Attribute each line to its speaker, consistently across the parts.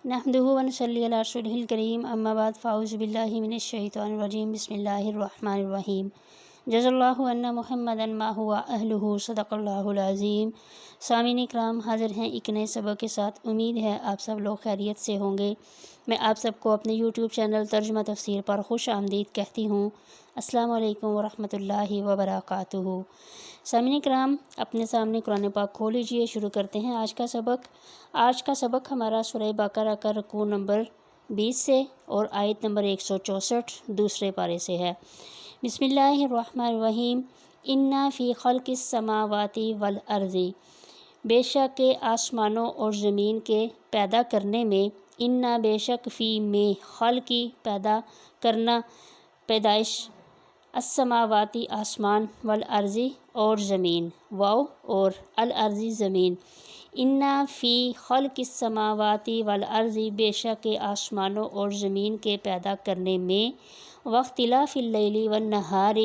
Speaker 1: نحمدہ ونصلی علی رسولہ الکریم اما بعد فاعوذ باللہ من الشیطان الرجیم بسم اللہ الرحمن الرحیم جزا اللہ عنا محمدا ما هو اہلہ صدق اللہ العظیم۔ سامعین اکرام، حاضر ہیں ایک نئے سبق کے ساتھ۔ امید ہے آپ سب لوگ خیریت سے ہوں گے۔ میں آپ سب کو اپنے یوٹیوب چینل ترجمہ تفسیر پر خوش آمدید کہتی ہوں۔ السلام علیکم ورحمۃ اللہ وبرکاتہ۔ سامعین اکرام، اپنے سامنے قرآن پاک کھول لیجیے، شروع کرتے ہیں آج کا سبق۔ آج کا سبق ہمارا سورہ بقرہ کا رکوع نمبر 20 سے اور آیت نمبر 164 دوسرے پارے سے ہے۔ بسم اللہ الرحمن الرحیم۔ انا فی خلق السماوات والارض، بے شک کے آسمانوں اور زمین کے پیدا کرنے میں، انا بے شک فی میں خلقی پیدا کرنا، پیدائش، السماواتی آسمان، والارضی اور زمین، واو اور الارضی زمین، انا فی خلق السماواتی والارض بے شک کے آسمانوں اور زمین کے پیدا کرنے میں، واختلاف اللیل والنہار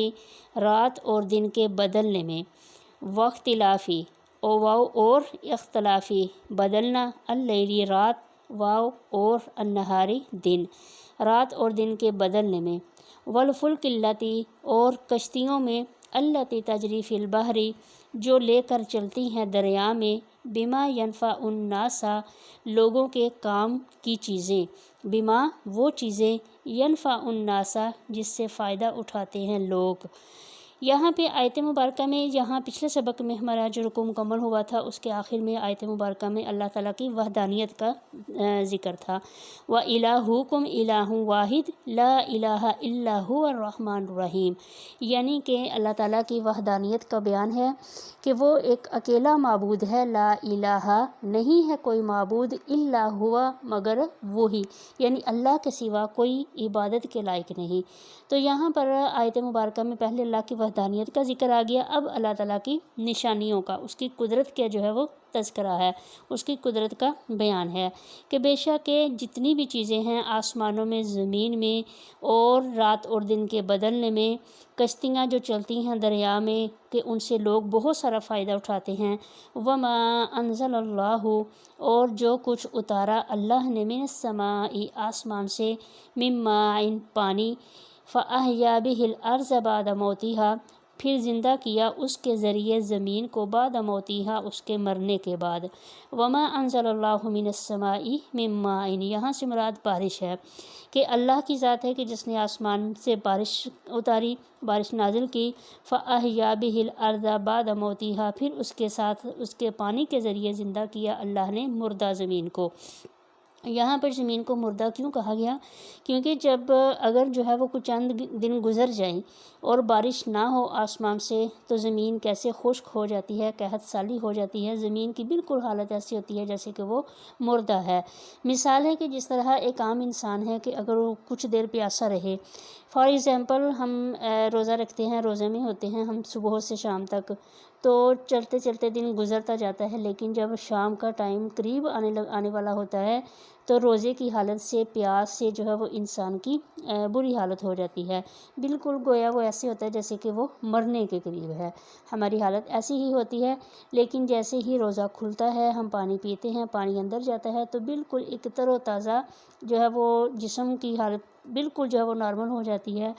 Speaker 1: رات اور دن کے بدلنے میں، واختلافی او واو اور اختلافی بدلنا، اللیلی رات، واو اور النہاری دن، رات اور دن کے بدلنے میں، والفلک اللاتی اور کشتیوں میں، اللاتی تجری فی البحر جو لے کر چلتی ہیں دریا میں، بما ینفع الناس لوگوں کے کام کی چیزیں، بما وہ چیزیں، ینفع الناس جس سے فائدہ اٹھاتے ہیں لوگ۔ یہاں پہ آیت مبارکہ میں، یہاں پچھلے سبق میں ہمارا جو رکوع مکمل ہوا تھا اس کے آخر میں آیت مبارکہ میں اللہ تعالیٰ کی وحدانیت کا ذکر تھا۔ وَإِلَٰهُكُمْ إِلَٰهٌ وَاحِدٌ لَا إِلَٰهَ إِلَّا هُوَ الرَّحْمَٰنُ الرَّحِيمُ، یعنی کہ اللہ تعالیٰ کی وحدانیت کا بیان ہے کہ وہ ایک اکیلا معبود ہے، لا الہ نہیں ہے کوئی معبود، الا ہوا مگر وہی، یعنی اللہ کے سوا کوئی عبادت کے لائق نہیں۔ تو یہاں پر آیت مبارکہ میں پہلے اللہ کی وحدانیت کا ذکر آ گیا، اب اللہ تعالیٰ کی نشانیوں کا، اس کی قدرت کا جو ہے وہ تذکرہ ہے، اس کی قدرت کا بیان ہے کہ بے شک کہ جتنی بھی چیزیں ہیں آسمانوں میں، زمین میں، اور رات اور دن کے بدلنے میں، کشتیاں جو چلتی ہیں دریا میں کہ ان سے لوگ بہت سارا فائدہ اٹھاتے ہیں، وما انزل اللہ اور جو کچھ اتارا اللہ نے، من السماء آسمان سے، من ماء پانی، فأحیا بہ الارض بعد موتہا پھر زندہ کیا اس کے ذریعے زمین کو، بعد موتہا اس کے مرنے کے بعد، وما انزل اللہ من السماء من ماء یہاں سے مراد بارش ہے کہ اللہ کی ذات ہے کہ جس نے آسمان سے بارش اتاری، بارش نازل کی، فأحیا بہ الارض بعد موتہا پھر اس کے ساتھ اس کے پانی کے ذریعے زندہ کیا اللہ نے مردہ زمین کو۔ یہاں پر زمین کو مردہ کیوں کہا گیا؟ کیونکہ جب اگر جو ہے وہ کچھ چند دن گزر جائیں اور بارش نہ ہو آسمان سے تو زمین کیسے خشک ہو جاتی ہے، قحط سالی ہو جاتی ہے، زمین کی بالکل حالت ایسی ہوتی ہے جیسے کہ وہ مردہ ہے۔ مثال ہے کہ جس طرح ایک عام انسان ہے کہ اگر وہ کچھ دیر پیاسا رہے، فار ایگزامپل ہم روزہ رکھتے ہیں، روزے میں ہوتے ہیں ہم صبح سے شام تک، تو چلتے چلتے دن گزرتا جاتا ہے، لیکن جب شام کا ٹائم قریب آنے والا ہوتا ہے تو روزے کی حالت سے، پیاس سے جو ہے وہ انسان کی بری حالت ہو جاتی ہے، بالکل گویا وہ ایسے ہوتا ہے جیسے کہ وہ مرنے کے قریب ہے، ہماری حالت ایسی ہی ہوتی ہے۔ لیکن جیسے ہی روزہ کھلتا ہے، ہم پانی پیتے ہیں، پانی اندر جاتا ہے تو بالکل ایک تر و تازہ جو ہے وہ جسم کی حالت بالکل جو ہے وہ نارمل ہو جاتی ہے،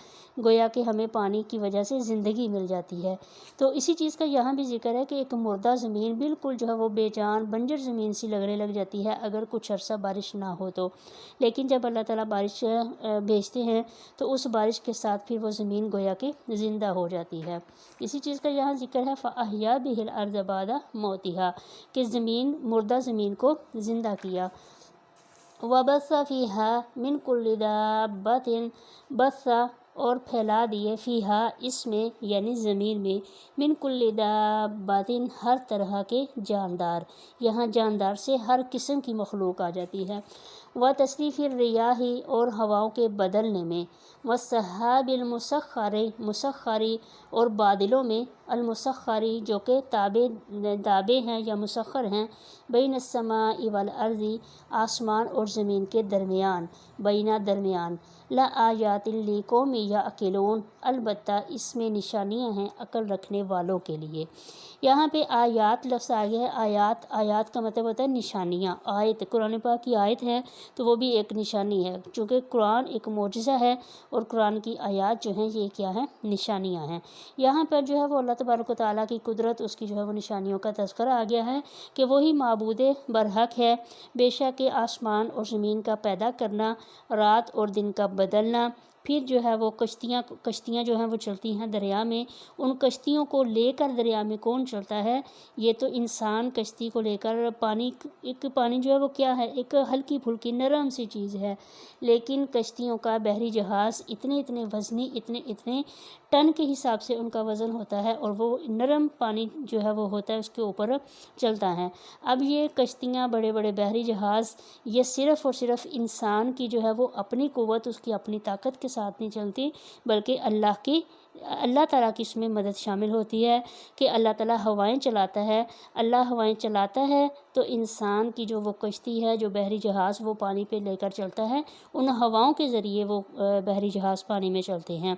Speaker 1: گویا کہ ہمیں پانی کی وجہ سے زندگی مل جاتی ہے۔ تو اسی چیز کا یہاں بھی ذکر ہے کہ ایک مردہ زمین بالکل جو ہے وہ بے جان بنجر زمین سی لگنے لگ جاتی ہے اگر کچھ عرصہ بارش نہ ہو تو، لیکن جب اللہ تعالیٰ بارش بھیجتے ہیں تو اس بارش کے ساتھ پھر وہ زمین گویا کہ زندہ ہو جاتی ہے۔ اسی چیز کا یہاں ذکر ہے فَأَحْيَا بِهِ الْأَرْضَ بَعْدَ مَوْتِهَا کہ زمین مردہ زمین کو زندہ کیا۔ وَبَثَّ فِيهَا مِن كُلِّ دَابَّةٍ بَثَّ اور پھیلا دیے، فیہا اس میں یعنی زمین میں، من کل دابۃ ہر طرح کے جاندار، یہاں جاندار سے ہر قسم کی مخلوق آ جاتی ہے، وتصریف الریاح اور ہواؤں کے بدلنے میں، والسحاب المسخر مسخر اور بادلوں میں، المسخری جو کہ تابع ہیں یا مسخر ہیں، بین السماء والارض آسمان اور زمین کے درمیان، درمیان، لآیات لقوم یعقلون البتہ اس میں نشانیاں ہیں عقل رکھنے والوں کے لیے۔ یہاں پہ آیات لفظ آ گیا ہے۔ آیات کا مطلب ہوتا ہے نشانیاں۔ آیت قرآن پاک کی آیت ہے تو وہ بھی ایک نشانی ہے، چونکہ قرآن ایک معجزہ ہے اور قرآن کی آیات جو ہیں یہ کیا ہیں؟ نشانیاں ہیں۔ یہاں پر جو ہے وہ اللہ تبارک و تعالیٰ کی قدرت، اس کی جو ہے وہ نشانیوں کا تذکرہ آ گیا ہے کہ وہی معبود برحق ہے، بے شک آسمان اور زمین کا پیدا کرنا، رات اور دن کا بدلنا، پھر جو ہے وہ کشتیاں جو ہیں وہ چلتی ہیں دریا میں، ان کشتیوں کو لے کر دریا میں کون چلتا ہے؟ یہ تو انسان کشتی کو لے کر پانی جو ہے وہ کیا ہے؟ ایک ہلکی پھلکی نرم سی چیز ہے، لیکن کشتیوں کا بحری جہاز اتنے وزنی، اتنے ٹن کے حساب سے ان کا وزن ہوتا ہے، اور وہ نرم پانی جو ہے وہ ہوتا ہے اس کے اوپر چلتا ہے۔ اب یہ کشتیاں، بڑے بڑے بحری جہاز، یہ صرف اور صرف انسان کی جو ہے وہ اپنی قوت، اس کی اپنی طاقت کے ساتھ نہیں چلتی، بلکہ اللہ تعالیٰ کی اس میں مدد شامل ہوتی ہے کہ اللہ تعالیٰ ہوائیں چلاتا ہے۔ اللہ ہوائیں چلاتا ہے تو انسان کی جو وہ کشتی ہے، جو بحری جہاز وہ پانی پہ لے کر چلتا ہے، ان ہواؤں کے ذریعے وہ بحری جہاز پانی میں چلتے ہیں۔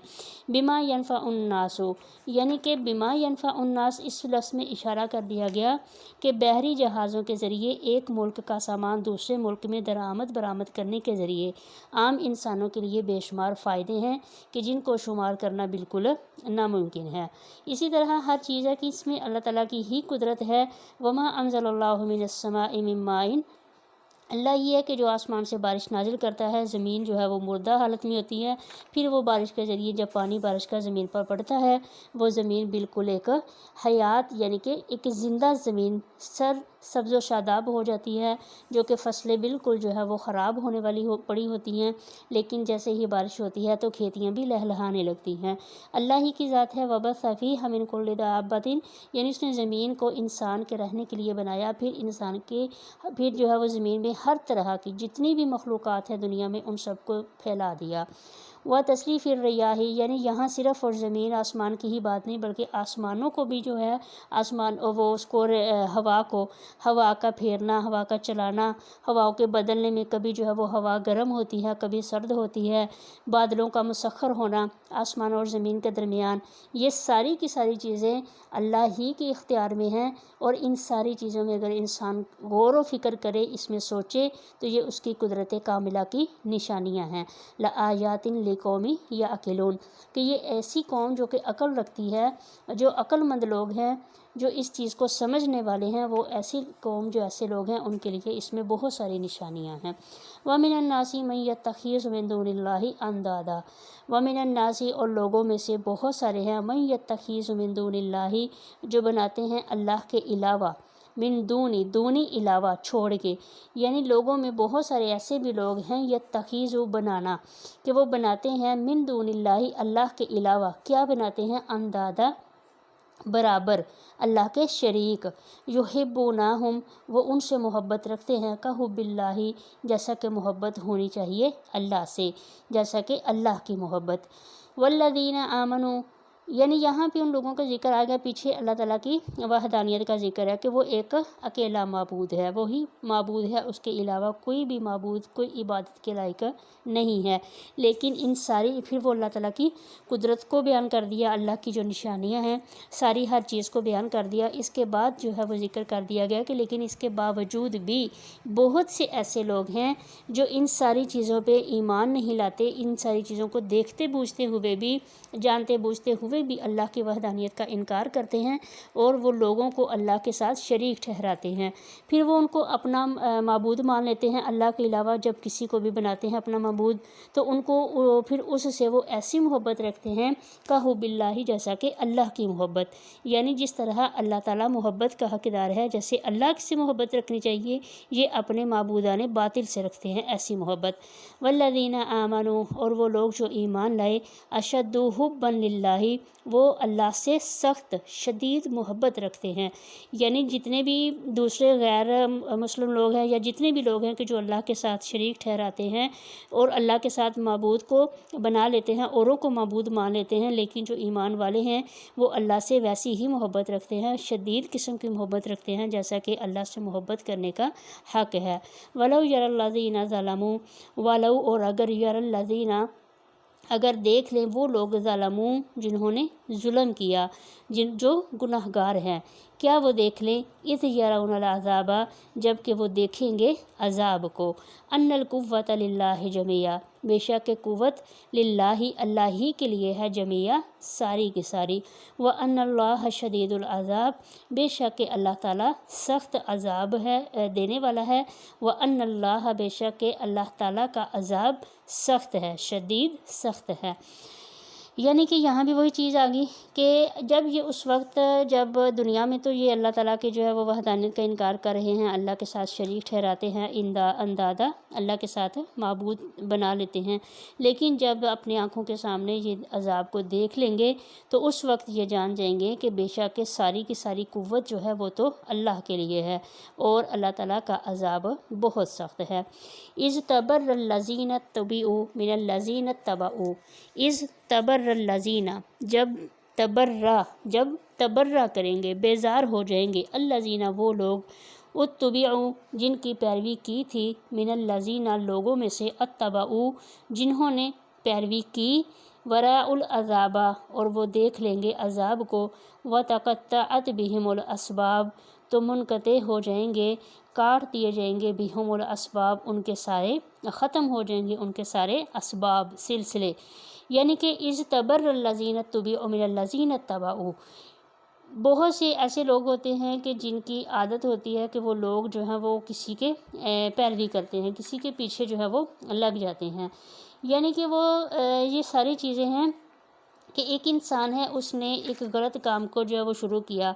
Speaker 1: بما ینفع الناس، یعنی کہ بما ینفع الناس اس لفظ میں اشارہ کر دیا گیا کہ بحری جہازوں کے ذریعے ایک ملک کا سامان دوسرے ملک میں درآمد برآمد کرنے کے ذریعے عام انسانوں کے لیے بے شمار فائدے ہیں کہ جن کو شمار کرنا بالکل ناممکن ہے۔ اسی طرح ہر چیز ہے کہ اس میں اللہ تعالیٰ کی ہی قدرت ہے۔ وما انزل اللہ من السماء من ماء، اللہ یہ ہے کہ جو آسمان سے بارش نازل کرتا ہے، زمین جو ہے وہ مردہ حالت میں ہوتی ہے، پھر وہ بارش کے ذریعے جب پانی بارش کا زمین پر پڑتا ہے، وہ زمین بالکل ایک حیات یعنی کہ ایک زندہ زمین سبز و شاداب ہو جاتی ہے، جو کہ فصلیں بالکل جو ہے وہ خراب ہونے والی پڑی ہوتی ہیں، لیکن جیسے ہی بارش ہوتی ہے تو کھیتیاں بھی لہلہانے لگتی ہیں۔ اللہ ہی کی ذات ہے۔ وبث فیہا من کل دابۃ، یعنی اس نے زمین کو انسان کے رہنے کے لیے بنایا، پھر جو ہے وہ زمین میں ہر طرح کی جتنی بھی مخلوقات ہیں دنیا میں ان سب کو پھیلا دیا۔ وتصریف الریاح، یعنی یہاں صرف اور زمین آسمان کی ہی بات نہیں، بلکہ آسمانوں کو بھی جو ہے ہوا کا پھیرنا، ہوا کا چلانا، ہواؤں کے بدلنے میں کبھی جو ہے وہ ہوا گرم ہوتی ہے، کبھی سرد ہوتی ہے، بادلوں کا مسخر ہونا آسمان اور زمین کے درمیان، یہ ساری کی ساری چیزیں اللہ ہی کے اختیار میں ہیں، اور ان ساری چیزوں میں اگر انسان غور و فکر کرے، اس میں سوچے، تو یہ اس کی قدرت کاملہ کی نشانیاں ہیں۔ لآیات لقوم یعقلون، کہ یہ ایسی قوم جو کہ عقل رکھتی ہے، جو عقل مند لوگ ہیں، جو اس چیز کو سمجھنے والے ہیں، وہ ایسی قوم، جو ایسے لوگ ہیں، ان کے لیے اس میں بہت ساری نشانیاں ہیں۔ وَمِنَ النَّاسِ مَن يَتَّخِذُ مِن دُونِ اللَّهِ أَندَادًا، وَمِنَ النَّاسِ اور لوگوں میں سے بہت سارے ہیں، مَن يَتَّخِذُ مِن دُونِ اللَّهِ جو بناتے ہیں اللہ کے علاوہ، من دونی علاوہ چھوڑ کے، یعنی لوگوں میں بہت سارے ایسے بھی لوگ ہیں یتخذو بنانا، کہ وہ بناتے ہیں من دون اللہ اللہ کے علاوہ، کیا بناتے ہیں؟ اندادا برابر، اللہ کے شریک، یحبونہم وہ ان سے محبت رکھتے ہیں، کحب اللہ جیسا کہ محبت ہونی چاہیے اللہ سے، جیسا کہ اللہ کی محبت۔ والذین آمنوا، یعنی یہاں پہ ان لوگوں کا ذکر آ گیا، پیچھے اللہ تعالیٰ کی وحدانیت کا ذکر ہے کہ وہ ایک اکیلا معبود ہے، وہی معبود ہے، اس کے علاوہ کوئی بھی معبود، کوئی عبادت کے لائق نہیں ہے۔ لیکن ان ساری، پھر وہ اللہ تعالیٰ کی قدرت کو بیان کر دیا، اللہ کی جو نشانیاں ہیں ساری ہر چیز کو بیان کر دیا۔ اس کے بعد جو ہے وہ ذکر کر دیا گیا کہ لیکن اس کے باوجود بھی بہت سے ایسے لوگ ہیں جو ان ساری چیزوں پہ ایمان نہیں لاتے، ان ساری چیزوں کو دیکھتے بوجھتے ہوئے بھی، جانتے بوجھتے ہوئے بھی اللہ کی وحدانیت کا انکار کرتے ہیں، اور وہ لوگوں کو اللہ کے ساتھ شریک ٹھہراتے ہیں۔ پھر وہ ان کو اپنا معبود مان لیتے ہیں اللہ کے علاوہ، جب کسی کو بھی بناتے ہیں اپنا معبود تو ان کو پھر اس سے وہ ایسی محبت رکھتے ہیں کحب اللہ جیسا کہ اللہ کی محبت، یعنی جس طرح اللہ تعالیٰ محبت کا حقدار ہے، جیسے اللہ سے محبت رکھنی چاہیے، یہ اپنے معبودان باطل سے رکھتے ہیں ایسی محبت۔ والذین آمنوا اور وہ لوگ جو ایمان لائے، اشد حبا للہ وہ اللہ سے سخت شدید محبت رکھتے ہیں۔ یعنی جتنے بھی دوسرے غیر مسلم لوگ ہیں یا جتنے بھی لوگ ہیں کہ جو اللہ کے ساتھ شریک ٹھہراتے ہیں اور اللہ کے ساتھ معبود کو بنا لیتے ہیں، اوروں کو معبود مان لیتے ہیں، لیکن جو ایمان والے ہیں وہ اللہ سے ویسی ہی محبت رکھتے ہیں، شدید قسم کی محبت رکھتے ہیں جیسا کہ اللہ سے محبت کرنے کا حق ہے۔ وَلَوْ يَرَى الَّذِينَ ظَلَمُوا، وَلَوْ اور اگر يَرَى الَّذِينَ اگر دیکھ لیں وہ لوگ ظلموں جنہوں نے ظلم کیا، جو گناہ گار ہیں، کیا وہ دیکھ لیں اذ یرون العذاب جب کہ وہ دیکھیں گے عذاب کو، ان القوۃ للہ جمیعا بے شک کہ قوت للہ اللہ ہی کے لیے ہے، جمیعا ساری کی ساری، وان اللہ شدید العذاب بے شک کہ اللہ تعالیٰ سخت عذاب ہے دینے والا ہے، وان اللہ بے شک کہ اللہ تعالیٰ کا عذاب سخت ہے، شدید سخت ہے۔ یعنی کہ یہاں بھی وہی چیز آ گئی کہ جب یہ اس وقت جب دنیا میں تو یہ اللہ تعالیٰ کے جو ہے وہ وحدانیت کا انکار کر رہے ہیں، اللہ کے ساتھ شریک ٹھہراتے ہیں، اندادہ اللہ کے ساتھ معبود بنا لیتے ہیں، لیکن جب اپنی آنکھوں کے سامنے یہ عذاب کو دیکھ لیں گے تو اس وقت یہ جان جائیں گے کہ بے شک کہ ساری کی ساری قوت جو ہے وہ تو اللہ کے لیے ہے اور اللہ تعالیٰ کا عذاب بہت سخت ہے۔ اذ تبر الذین اتبعوا من الذین اتبعوا، اذ تبر الذین جب تبرہ کریں گے، بیزار ہو جائیں گے، الذین وہ لوگ اتبعوا جن کی پیروی کی تھی، من الذین لوگوں میں سے، اتبعوا جنہوں نے پیروی کی، وراء العذاب اور وہ دیکھ لیں گے عذاب کو، وتقطعت بہم الاسباب تو منقطع ہو جائیں گے، کاٹ دیے جائیں گے، بہم الاسباب ان کے سارے ختم ہو جائیں گے ان کے سارے اسباب سلسلے۔ یعنی کہ اذ تبر الذین اتبعوا من الذین اتبعوا، بہت سے ایسے لوگ ہوتے ہیں کہ جن کی عادت ہوتی ہے کہ وہ لوگ جو ہیں وہ کسی کے پیروی کرتے ہیں، کسی کے پیچھے جو ہے وہ لگ جاتے ہیں۔ یعنی کہ وہ یہ ساری چیزیں ہیں کہ ایک انسان ہے، اس نے ایک غلط کام کو جو ہے وہ شروع کیا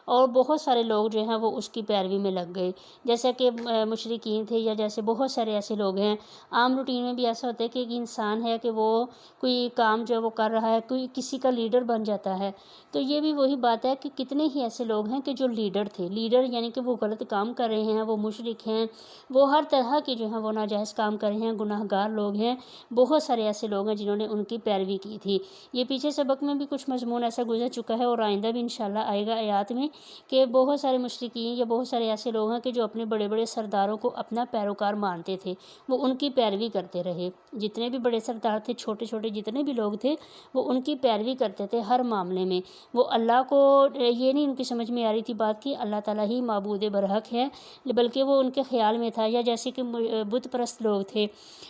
Speaker 1: اور بہت سارے لوگ جو ہیں وہ اس کی پیروی میں لگ گئے، جیسا کہ مشرکین تھے یا جیسے بہت سارے ایسے لوگ ہیں۔ عام روٹین میں بھی ایسا ہوتا ہے کہ ایک انسان ہے کہ وہ کوئی کام جو ہے وہ کر رہا ہے، کوئی کسی کا لیڈر بن جاتا ہے، تو یہ بھی وہی بات ہے کہ کتنے ہی ایسے لوگ ہیں کہ جو لیڈر تھے، لیڈر یعنی کہ وہ غلط کام کر رہے ہیں، وہ مشرک ہیں، وہ ہر طرح کے جو ہیں وہ ناجائز کام کر رہے ہیں، گناہ گار لوگ ہیں، بہت سارے ایسے لوگ ہیں جنہوں نے ان کی پیروی کی تھی۔ یہ پیچھے سبق میں بھی کچھ مضمون ایسا گزر چکا ہے اور آئندہ بھی انشاءاللہ آئے گا آیات میں، کہ بہت سارے مشرکین یا بہت سارے ایسے لوگ ہیں کہ جو اپنے بڑے بڑے سرداروں کو اپنا پیروکار مانتے تھے، وہ ان کی پیروی کرتے رہے، جتنے بھی بڑے سردار تھے، چھوٹے چھوٹے جتنے بھی لوگ تھے، وہ ان کی پیروی کرتے تھے ہر معاملے میں۔ وہ اللہ کو یہ نہیں ان کی سمجھ میں آ رہی تھی بات کہ اللہ تعالیٰ ہی معبود برحق ہے، بلکہ وہ ان کے خیال میں تھا، یا جیسے کہ بت پرست لوگ تھے،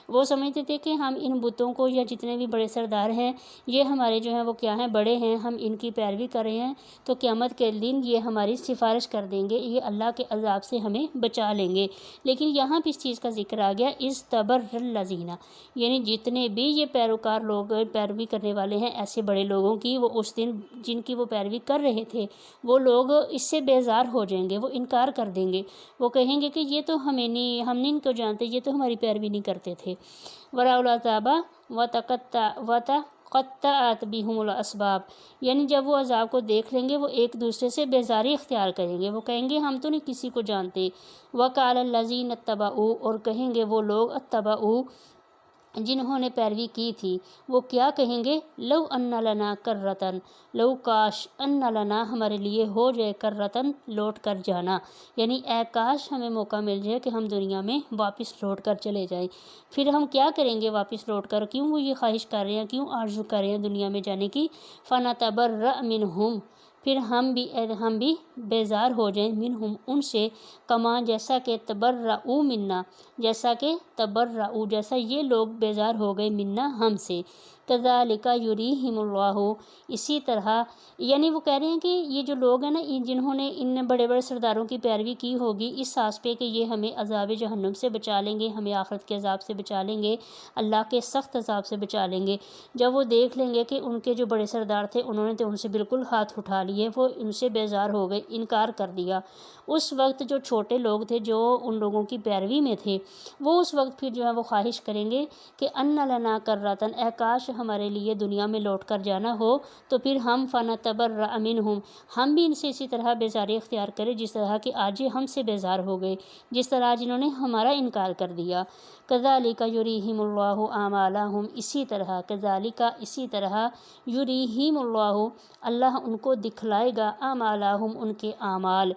Speaker 1: وہ سمجھتے تھے کہ ہم ان بتوں کو یا جتنے بھی بڑے سردار ہیں یہ ہمارے جو ہیں وہ کیا ہیں، بڑے ہیں، ہم ان کی پیروی کر رہے ہیں تو قیامت کے دن یہ ہماری سفارش کر دیں گے، یہ اللہ کے عذاب سے ہمیں بچا لیں گے۔ لیکن یہاں پہ اس چیز کا ذکر آ گیا اذ تبر الذین، یعنی جتنے بھی یہ پیروکار لوگ پیروی کرنے والے ہیں ایسے بڑے لوگوں کی، وہ اس دن جن کی وہ پیروی کر رہے تھے وہ لوگ اس سے بیزار ہو جائیں گے، وہ انکار کر دیں گے، وہ کہیں گے کہ یہ تو ہم نہیں ان کو جانتے، یہ تو ہماری پیروی نہیں کرتے تھے۔ وراء العذاب وتقطعت بہم الاسباب، یعنی جب وہ عذاب کو دیکھ لیں گے وہ ایک دوسرے سے بیزاری اختیار کریں گے، وہ کہیں گے ہم تو نہیں کسی کو جانتے۔ وقال الذین اتبعوا اور کہیں گے وہ لوگ اتبعوا جنہوں نے پیروی کی تھی، وہ کیا کہیں گے، لو ان لنا کرتن، لو کاش، ان لنا ہمارے لیے ہو جائے، کرتن لوٹ کر جانا، یعنی اے کاش ہمیں موقع مل جائے کہ ہم دنیا میں واپس لوٹ کر چلے جائیں۔ پھر ہم کیا کریں گے واپس لوٹ کر، کیوں وہ یہ خواہش کر رہے ہیں، کیوں آرزو کر رہے ہیں دنیا میں جانے کی، فنتبرأ منہم پھر ہم بھی بیزار ہو جائیں، منہم ان سے، کما جیسا کہ تبرؤ منا جیسا کہ تبرؤ جیسا یہ لوگ بیزار ہو گئے، منا ہم سے، کذالک یریہم اللہ اسی طرح، یعنی وہ کہہ رہے ہیں کہ یہ جو لوگ ہیں نا جنہوں نے ان بڑے بڑے سرداروں کی پیروی کی ہوگی اس آس پہ کہ یہ ہمیں عذاب جہنم سے بچا لیں گے، ہمیں آخرت کے عذاب سے بچا لیں گے، اللہ کے سخت عذاب سے بچا لیں گے، جب وہ دیکھ لیں گے کہ ان کے جو بڑے سردار تھے انہوں نے تو ان سے بالکل ہاتھ اٹھا لیے، وہ ان سے بیزار ہو گئے، انکار کر دیا، اس وقت جو چھوٹے لوگ تھے جو ان لوگوں کی پیروی میں تھے وہ اس وقت پھر جو ہے وہ خواہش کریں گے کہ ان لنا کرتن، اے کاش ہمارے لیے دنیا میں لوٹ کر جانا ہو تو پھر ہم فنتبرأ منہم، ہم بھی ان سے اسی طرح بیزاری اختیار کریں جس طرح کہ آج یہ ہم سے بیزار ہو گئے، جس طرح آج انہوں نے ہمارا انکار کر دیا۔ کذالک یریہم اللہ اعمالہم، اسی طرح کذالک، اسی طرح یریہم اللہ، اللہ ان کو دکھلائے گا اعمالہم، ان کے اعمال،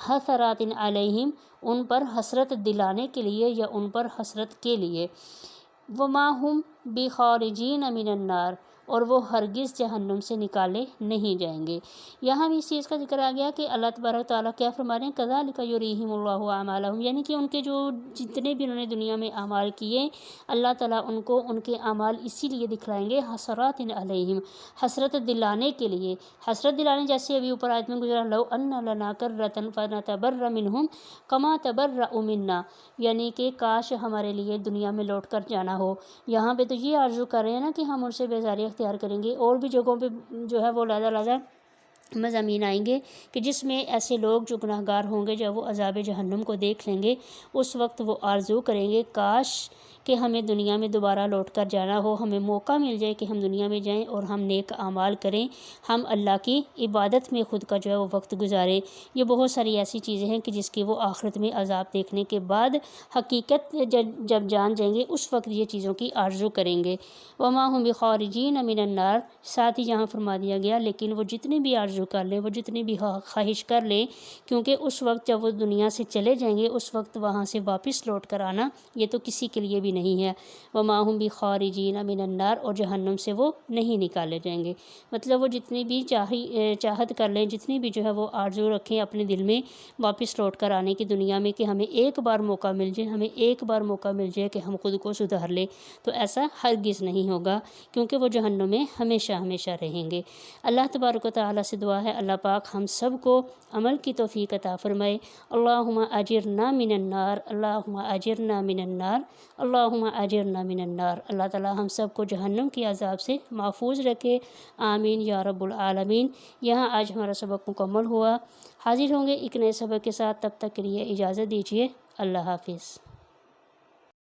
Speaker 1: حسرات علیہم، ان پر حسرت دلانے کے لیے یا ان پر حسرت کے لیے، وما ہم بخارجین من النار، اور وہ ہرگز جہنم سے نکالے نہیں جائیں گے۔ یہاں بھی اس چیز کا ذکر آ گیا کہ اللہ تبارک تعالیٰ کیا فرما رہے ہیں، کذالک یریہم اللہ اعمالہم، یعنی کہ ان کے جو جتنے بھی انہوں نے دنیا میں اعمال کیے، اللہ تعالیٰ ان کو ان کے اعمال اسی لیے دکھلائیں گے، حسرات علیہم، حسرت دلانے کے لیے۔ حسرت دلانے جیسے ابھی اوپر آیت میں گزرا، لو ان لنا کرۃ فنتبرأ منہم کما تبرؤوا منا، یعنی کہ کاش ہمارے لیے دنیا میں لوٹ کر جانا ہو۔ یہاں پہ تو یہ آرزو کر رہے ہیں نا کہ ہم ان سے بیزاری اختیار کریں گے، اور بھی جگہوں پہ جو ہے وہ علیحدہ مضامین آئیں گے کہ جس میں ایسے لوگ جو گناہ گار ہوں گے جب وہ عذاب جہنم کو دیکھ لیں گے، اس وقت وہ آرزو کریں گے کاش کہ ہمیں دنیا میں دوبارہ لوٹ کر جانا ہو، ہمیں موقع مل جائے کہ ہم دنیا میں جائیں اور ہم نیک اعمال کریں، ہم اللہ کی عبادت میں خود کا جو ہے وہ وقت گزاریں۔ یہ بہت ساری ایسی چیزیں ہیں کہ جس کی وہ آخرت میں عذاب دیکھنے کے بعد حقیقت جب جان جائیں گے اس وقت یہ چیزوں کی آرزو کریں گے۔ وما ہم بخارجین من النار، ساتھ ہی جہاں فرما دیا گیا لیکن وہ جتنی بھی آرزو کر لیں، وہ جتنی بھی خواہش کر لیں، کیونکہ اس وقت جب وہ دنیا سے چلے جائیں گے اس وقت وہاں سے واپس لوٹ کر آنا یہ تو کسی کے لیے بھی نہیں ہے۔ وما ہم بخارجین من النار، اور جہنم سے وہ نہیں نکالے جائیں گے۔ مطلب وہ جتنی بھی چاہت کر لیں، جتنی بھی جو ہے وہ آرزو رکھیں اپنے دل میں واپس لوٹ کر آنے کی دنیا میں کہ ہمیں ایک بار موقع مل جائے، ہمیں ایک بار موقع مل جائے کہ ہم خود کو سدھار لیں، تو ایسا ہرگز نہیں ہوگا، کیونکہ وہ جہنم میں ہمیشہ ہمیشہ رہیں گے۔ اللہ تبارک و تعالیٰ سے دعا ہے اللہ پاک ہم سب کو عمل کی توفیق عطا فرمائے۔ اللہم اجرنا من النار، اللہم اجرنا من النار، اللہم اجرنا من النار۔ اللہ تعالیٰ ہم سب کو جہنم کی عذاب سے محفوظ رکھے، آمین یا رب العالمین۔ یہاں آج ہمارا سبق مکمل ہوا، حاضر ہوں گے ایک نئے سبق کے ساتھ، تب تک کے لیے اجازت دیجیے، اللہ حافظ۔